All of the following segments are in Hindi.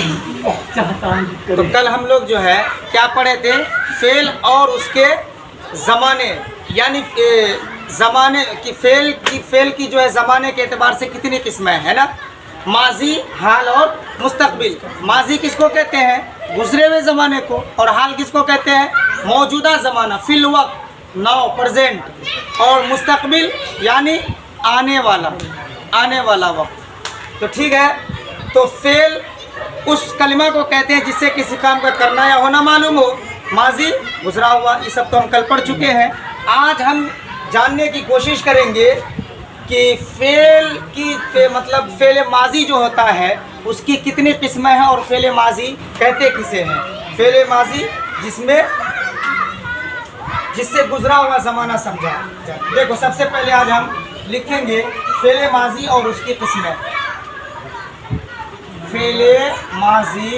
तो कल हम लोग जो है क्या पढ़े थे, फेल और उसके ज़माने, यानी ज़माने की फेल की जो है ज़माने के एतबार से कितनी किस्में है ना, माजी, हाल और मुस्तकबिल। माजी किसको कहते हैं, गुजरे हुए ज़माने को, और हाल किसको कहते हैं, मौजूदा ज़माना, फिल वक्त, नाउ, प्रेजेंट, और मुस्तकबिल यानी आने वाला वक्त। तो ठीक है, तो फेल उस कलिमा को कहते हैं जिससे किसी काम का करना या होना मालूम हो। माजी गुजरा हुआ, ये सब तो हम कल पढ़ चुके हैं। आज हम जानने की कोशिश करेंगे कि मतलब फेल माजी जो होता है उसकी कितनी किस्में हैं और फेल माजी कहते किसे हैं। फेल माजी जिससे गुजरा हुआ ज़माना समझा। देखो सबसे पहले आज हम लिखेंगे फेल माजी और उसकी किस्में। फेले माजी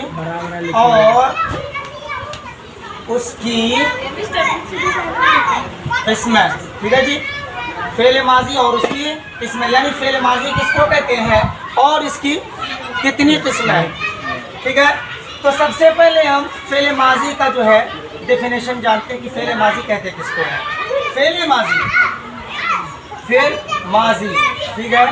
और उसकी किस्में, ठीक है जी। फेले माजी और उसकी किस्में, यानी फेले माजी किसको कहते हैं और इसकी कितनी किस्में हैं, ठीक है। तो सबसे पहले हम फेले माजी का जो है डेफिनेशन जानते हैं कि फेले माजी कहते किसको है। फेले माजी, ठीक है,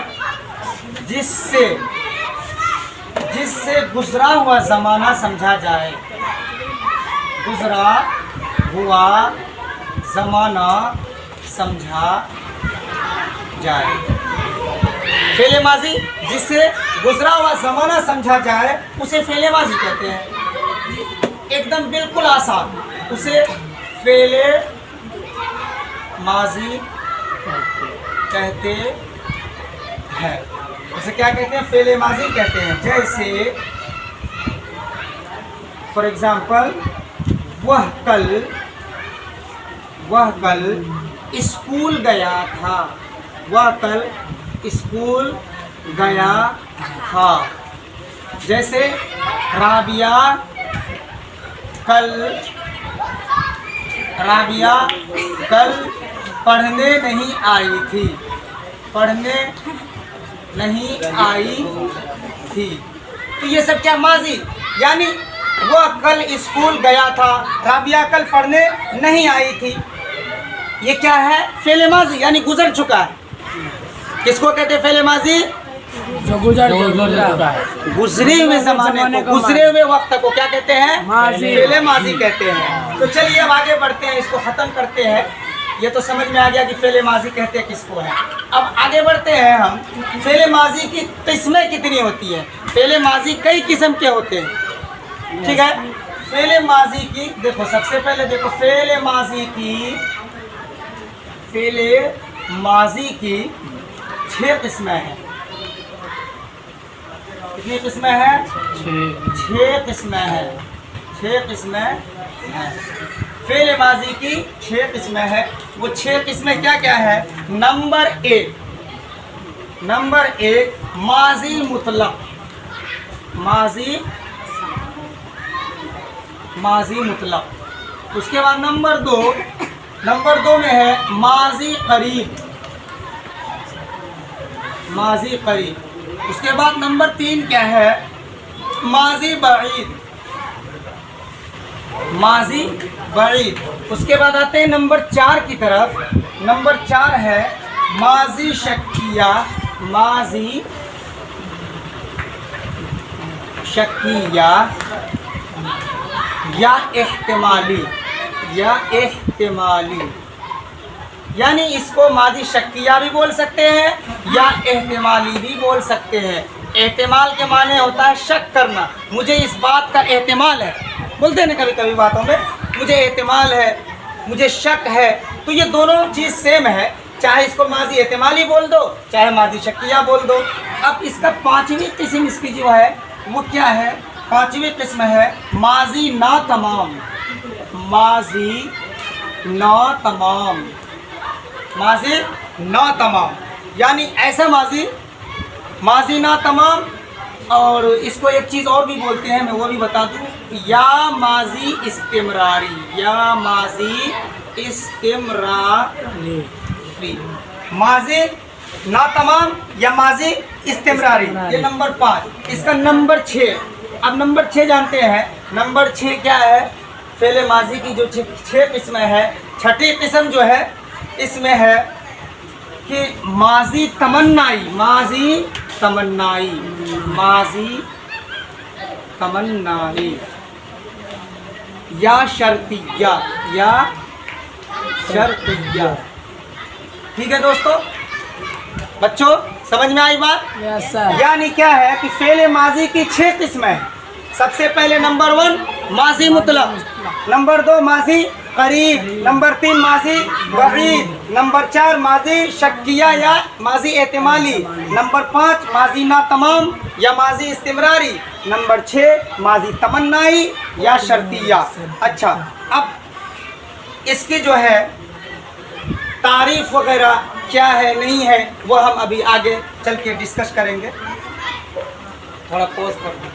जिससे गुजरा हुआ ज़माना समझा जाए। गुजरा हुआ ज़माना समझा जाए। फेले माजी जिससे गुजरा हुआ ज़माना समझा जाए उसे फेले माजी कहते हैं। एकदम बिल्कुल आसान, उसे फेले माजी कहते हैं। उसे क्या कहते हैं, फेले माजी कहते हैं। जैसे फॉर एग्जाम्पल, वह कल स्कूल गया था। वह कल स्कूल गया था। जैसे राबिया कल पढ़ने नहीं आई थी। तो ये सब क्या, माजी, यानी वह कल स्कूल गया था, राबिया कल पढ़ने नहीं आई थी। ये क्या है, फेले माजी, यानी गुजर चुका है। किसको कहते हैं फेले माजी, जो गुजर चुका है। गुजरे हुए ज़माने को, गुजरे हुए वक्त को क्या कहते हैं, फेले माजी कहते हैं। तो चलिए अब आगे बढ़ते हैं, इसको ख़त्म करते हैं। ये तो समझ में आ गया कि फेले माजी कहते किसको है। अब आगे बढ़ते हैं हम, फेले माजी की किस्में कितनी होती है। फेले माजी कई किस्म के होते हैं, ठीक है। फेले माजी की देखो, सबसे पहले देखो फेले माजी की 6 किस्में हैं। कितनी किस्में हैं, 6 किस्में हैं। 6 किस्में हैं फेले माजी की, 6 किस्में हैं। वो 6 किस्में क्या क्या है। नंबर एक माजी मुतलक। माजी मुतलक। उसके बाद नंबर दो में है माजी करीब। उसके बाद नंबर 3 क्या है, माजी बईद। उसके बाद आते हैं नंबर 4 की तरफ। नंबर 4 है माजी शक्किया। या एहतिमाली, यानी इसको माजी शक्किया भी बोल सकते हैं या एहतिमाली भी बोल सकते हैं। एहतिमाल के माने होता है शक करना, मुझे इस बात का एहतिमाल है, बोलते हैं ना कभी कभी बातों में, मुझे एहतिमाल है, मुझे शक है। तो ये दोनों चीज़ सेम है, चाहे इसको माजी एहतिमाली बोल दो, चाहे माजी शक्किया बोल दो। अब इसका 5वीं किस्म इसकी जो है वो क्या है, 5वीं किस्म है माजी नातमाम। माजी नातमाम, यानी ऐसा माजी नातमाम। और इसको एक चीज़ और भी बोलते हैं, मैं वो भी बता दूं, या माजी इस्तिमरारी। माजी नातमाम या माजी इस्तिमरारी, ये नंबर 5। इसका नंबर 6 अब नंबर 6 जानते हैं। नंबर 6 क्या है? फेले माजी की जो 6 किस्में है, छठी किस्म जो है इसमें है कि माजी तमन्नाई, माजी तमन्नाई, माजी तमन्नाई या शर्तिया, या शर्तिया। ठीक है दोस्तों, बच्चों समझ में आई बात? Yes sir. यानी क्या है कि फेले माजी की 6 किस्में हैं। सबसे पहले नंबर 1 माजी मुतलक, नंबर 2 माजी करीब, नंबर 3 माजी बईद, नंबर 4 माजी शक्किया या माजी एहतिमाली, नंबर 5 माजी ना तमाम या माजी इस्तिमरारी, नंबर 6 माजी तमन्नाई या शर्तिया। अच्छा, अब इसकी जो है तारीफ वगैरह क्या है नहीं है वो हम अभी आगे चल के डिस्कस करेंगे। थोड़ा पॉज कर दो।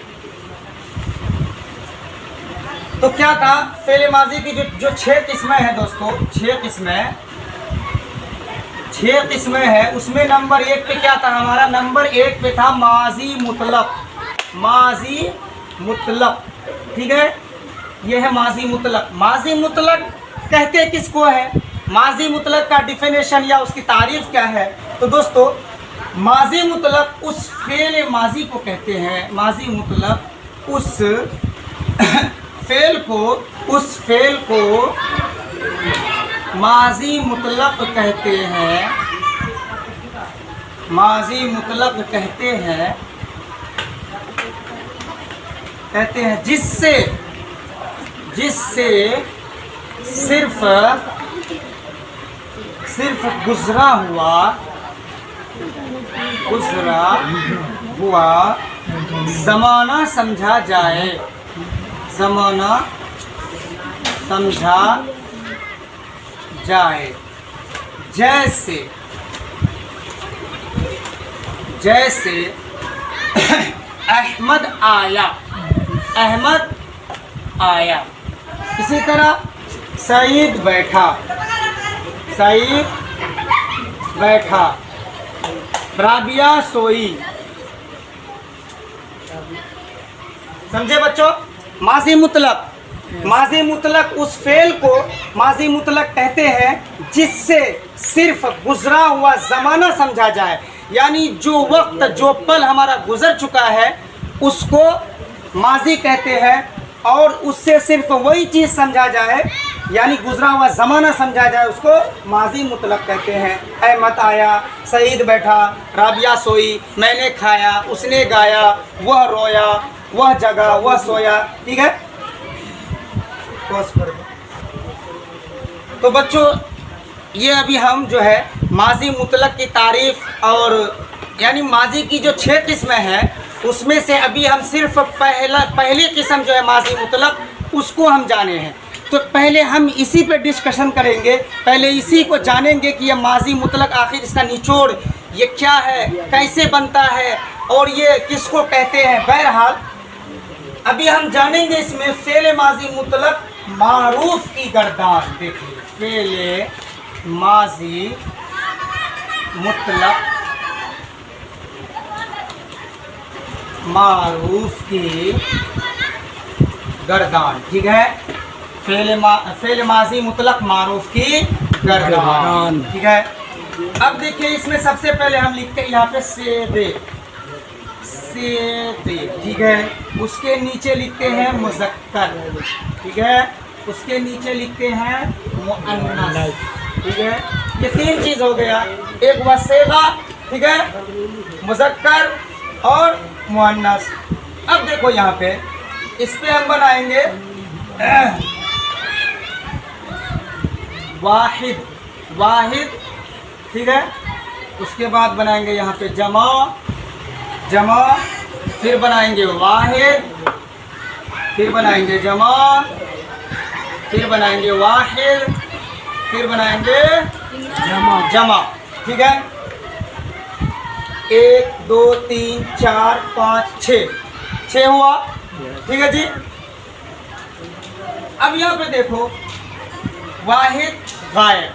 तो क्या था फेले माजी की जो 6 किस्में हैं दोस्तों, 6 किस्में हैं, उसमें नंबर 1 पे क्या था हमारा? नंबर 1 पे था माजी मुतलक, माजी मुतलक। ठीक है, ये है माजी मुतलक। माजी मुतलक कहते किसको है? माजी मुतलक का डिफिनेशन या उसकी तारीफ क्या है? तो दोस्तों माजी मुतलक उस फेल माजी को कहते हैं, माजी मुतलक उस फेल को माजी मुतलक कहते हैं, माजी मुतलक कहते हैं जिससे सिर्फ गुजरा हुआ ज़माना समझा जाए, ज़माना समझा जाए। जैसे अहमद आया, इसी तरह सईद बैठा, राबिया सोई। समझे बच्चों? माजी मुतलक उस फेल को माजी मुतलक कहते हैं जिससे सिर्फ गुजरा हुआ ज़माना समझा जाए, यानी जो वक्त जो पल हमारा गुजर चुका है उसको माजी कहते हैं और उससे सिर्फ वही चीज़ समझा जाए, यानी गुजरा हुआ ज़माना समझा जाए, उसको माजी मुतलक कहते हैं। अहमद आया, सईद बैठा, राबिया सोई, मैंने खाया, उसने गाया, वह रोया, वह जगा, वह सोया। ठीक है, तो बच्चों ये अभी हम जो है माजी मुतलक की तारीफ और यानी माजी की जो 6 किस्में हैं उसमें से अभी हम सिर्फ पहली किस्म जो है माजी मुतलक उसको हम जाने हैं। तो पहले हम इसी पे डिस्कशन करेंगे, पहले इसी को जानेंगे कि यह माजी मुतलक आखिर इसका निचोड़ ये क्या है, कैसे बनता है और ये किसको कहते हैं। बहरहाल अभी हम जानेंगे इसमें फेले माजी मुतलक मारूफ की गर्दान। देखिए फेले माजी मुतलक मारूफ की गर्दान। ठीक है, फेल माजी मुतलक मारूफ की गर्दान। ठीक है, अब देखिए इसमें सबसे पहले हम लिखते हैं यहाँ पे सेबे। ठीक है, उसके नीचे लिखते हैं मुज़क्कर। ठीक है, उसके नीचे लिखते हैं मुअन्नस। ठीक है, ये 3 चीज़ हो गया, एक वसेगा, ठीक है, मुज़क्कर और मुअन्नस। अब देखो यहाँ पे इस पे हम बनाएंगे वाहिद। ठीक है, उसके बाद बनाएंगे यहाँ पे जमा, फिर बनाएंगे वाहिद, फिर बनाएंगे जमा, फिर बनाएंगे वाहिद, फिर बनाएंगे जमा। ठीक है, 1 2 3 4 5 6 हुआ। ठीक है जी, अब यहाँ पे देखो वाहिद गायब,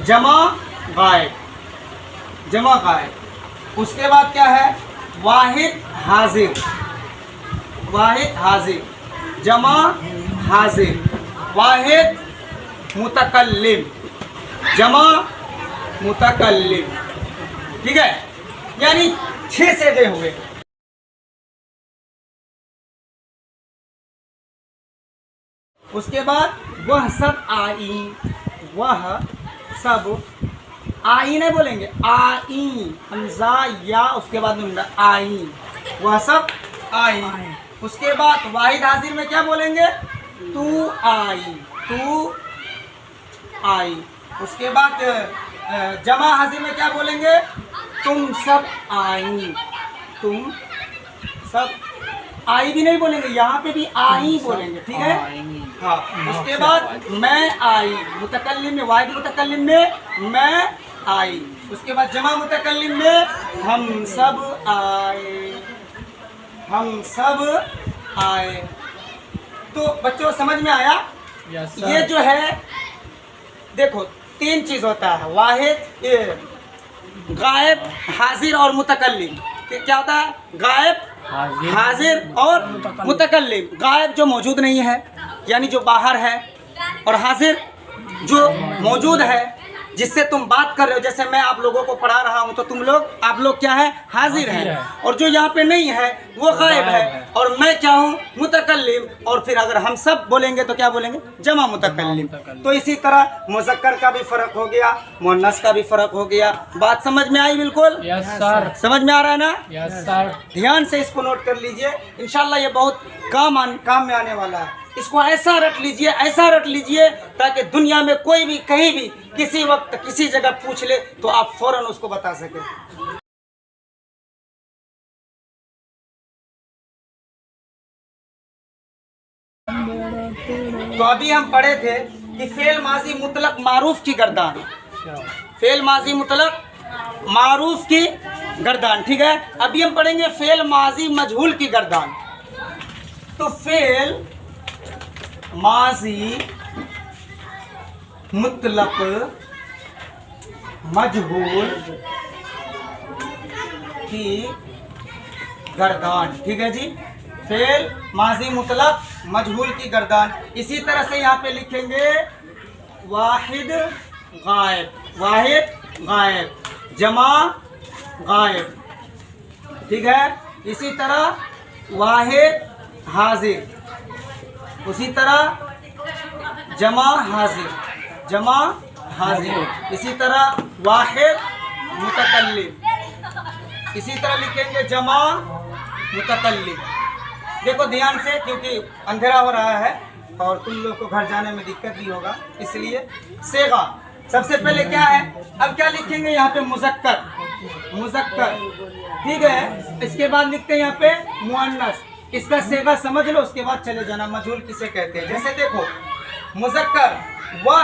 जमा गायब। उसके बाद क्या है वाहिद हाजिर, वाहिद हाजिर, जमा हाजिर, वाहिद मुतकल्लिम, जमा मुतकल्लिम। ठीक है, यानी 6 सेवे हुए। उसके बाद वह सब आई, वह सब आई नहीं बोलेंगे, आई, हमजा या उसके बाद नुन आई, वह सब आई। उसके बाद वाहिद हाजिर में क्या बोलेंगे, तू आई, तू आई। उसके बाद जमा हाजिर में क्या बोलेंगे, तुम सब आई, तुम सब आई भी नहीं बोलेंगे, यहाँ पे भी आई बोलेंगे। ठीक है, हाँ। उसके बाद मैं आई, मुतकल्लिम में, वाहिद मुतकल्लिम में मैं आई। उसके बाद जमा मुतकल्लिम में हम सब आए, हम सब आए। तो बच्चों समझ में आया? ये जो है देखो 3 चीज़ होता है, वाहिद, गायब, हाजिर और मुतकल्लिम। क्या होता है, गायब, हाजिर और मुतकल्लिम। गायब जो मौजूद नहीं है यानी जो बाहर है, और हाजिर जो मौजूद है जिससे तुम बात कर रहे हो। जैसे मैं आप लोगों को पढ़ा रहा हूँ तो तुम लोग, आप लोग क्या है, हाजिर हैं, और जो यहाँ पे नहीं है वो गायब है, और मैं क्या हूँ, मुतकल्लिम। और फिर अगर हम सब बोलेंगे तो क्या बोलेंगे, जमा मुतकल्लिम। तो इसी तरह मुज़क्कर का भी फ़र्क हो गया, मुअन्नस का भी फ़र्क हो गया। बात समझ में आई बिल्कुल? Yes sir. समझ में आ रहा है ना? Yes sir. ध्यान से इसको नोट कर लीजिए, इंशाल्लाह ये बहुत काम में आने वाला है। इसको ऐसा रट लीजिए, ऐसा रट लीजिए ताकि दुनिया में कोई भी कहीं भी किसी वक्त किसी जगह पूछ ले तो आप फौरन उसको बता सके। तो अभी हम पढ़े थे कि फेल माजी मुतलक मारूफ की गर्दान, फेल माजी मुतलक मारूफ की गर्दान। ठीक है, अभी हम पढ़ेंगे फेल माजी मजहूल की गर्दान। तो फेल माजी मुतलक मजहूल की गर्दान। ठीक है जी, फेल माजी मुतलक मजहूल की गर्दान। इसी तरह से यहाँ पे लिखेंगे वाहिद गायब, वाहिद गायब, जमा गायब। ठीक है, इसी तरह वाहिद हाजिर, उसी तरह जमा हाजिर, जमा हाजिर। इसी तरह वाहिद मुतकल्लिम, इसी तरह लिखेंगे जमा मुतकल्लिम। देखो ध्यान से, क्योंकि अंधेरा हो रहा है और तुम लोग को घर जाने में दिक्कत भी होगा, इसलिए सेगा सबसे पहले क्या है। अब क्या लिखेंगे यहाँ पे, मुज़क्कर, मुज़क्कर। ठीक है, इसके बाद लिखते हैं यहाँ पे मुअन्नस। इसका सेगा समझ लो, उसके बाद चले जाना मजहूल किसे कहते हैं। जैसे देखो मुज़क्कर, वह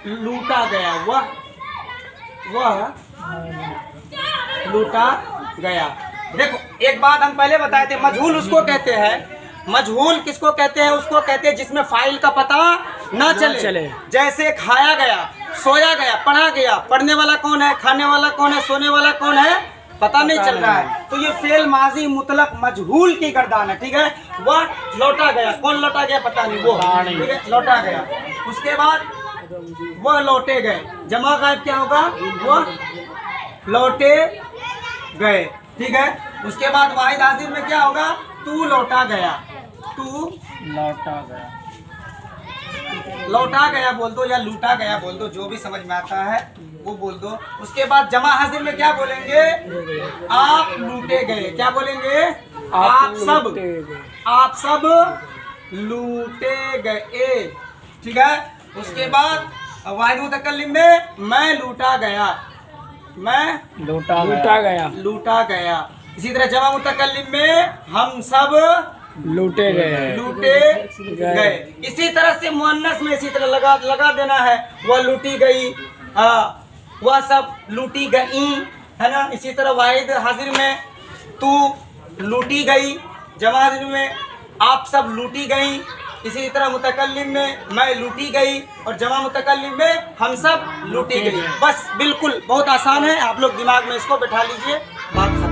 लूटा गया, वह लूटा गया। देखो एक बात हम पहले बताए थे, मजहूल उसको कहते हैं, मजहूल किसको कहते हैं, उसको कहते हैं जिसमें फाइल का पता ना चले। जैसे खाया गया, सोया गया, पढ़ा गया, पढ़ने वाला कौन है, खाने वाला कौन है, सोने वाला कौन है, पता नहीं चल रहा है। तो ये फेल माजी मुतलक मजहूल की गर्दान है। ठीक है, वह लौटा गया, कौन लौटा गया पता नहीं, वो ठीक है, लौटा गया। उसके बाद वह लौटे गए, जमा गायब क्या होगा, वह लौटे गए। ठीक है, उसके बाद वाहिद हाजिर में क्या होगा, तू लौटा गया, तू लौटा गया, लौटा गया बोल दो या लूटा गया बोल दो, जो भी समझ में आता है वो बोल दो। उसके बाद जमा हाजिर में क्या बोलेंगे, आप लूटे गए। क्या बोलेंगे, आप सब लूटे गए। ठीक है, उसके बाद वाहिद मुतकल्लिम में मैं लूटा गया, मैं लूटा गया। इसी तरह जमा मुतकल्लिम में हम सब लूटे गए। इसी तरह से मुअन्नस में इसी तरह लगा देना है, वह लूटी गई, वह सब लूटी गई, है ना। इसी तरह वाहिद हाजिर में तू लूटी गई, जमा हाजिर में आप सब लूटी गई, इसी तरह मुतकल्लिम में मैं लूटी गई और जमा मुतकल्लिम में हम सब लूटी गई। बस बिल्कुल बहुत आसान है, आप लोग दिमाग में इसको बैठा लीजिए, बात खत्म।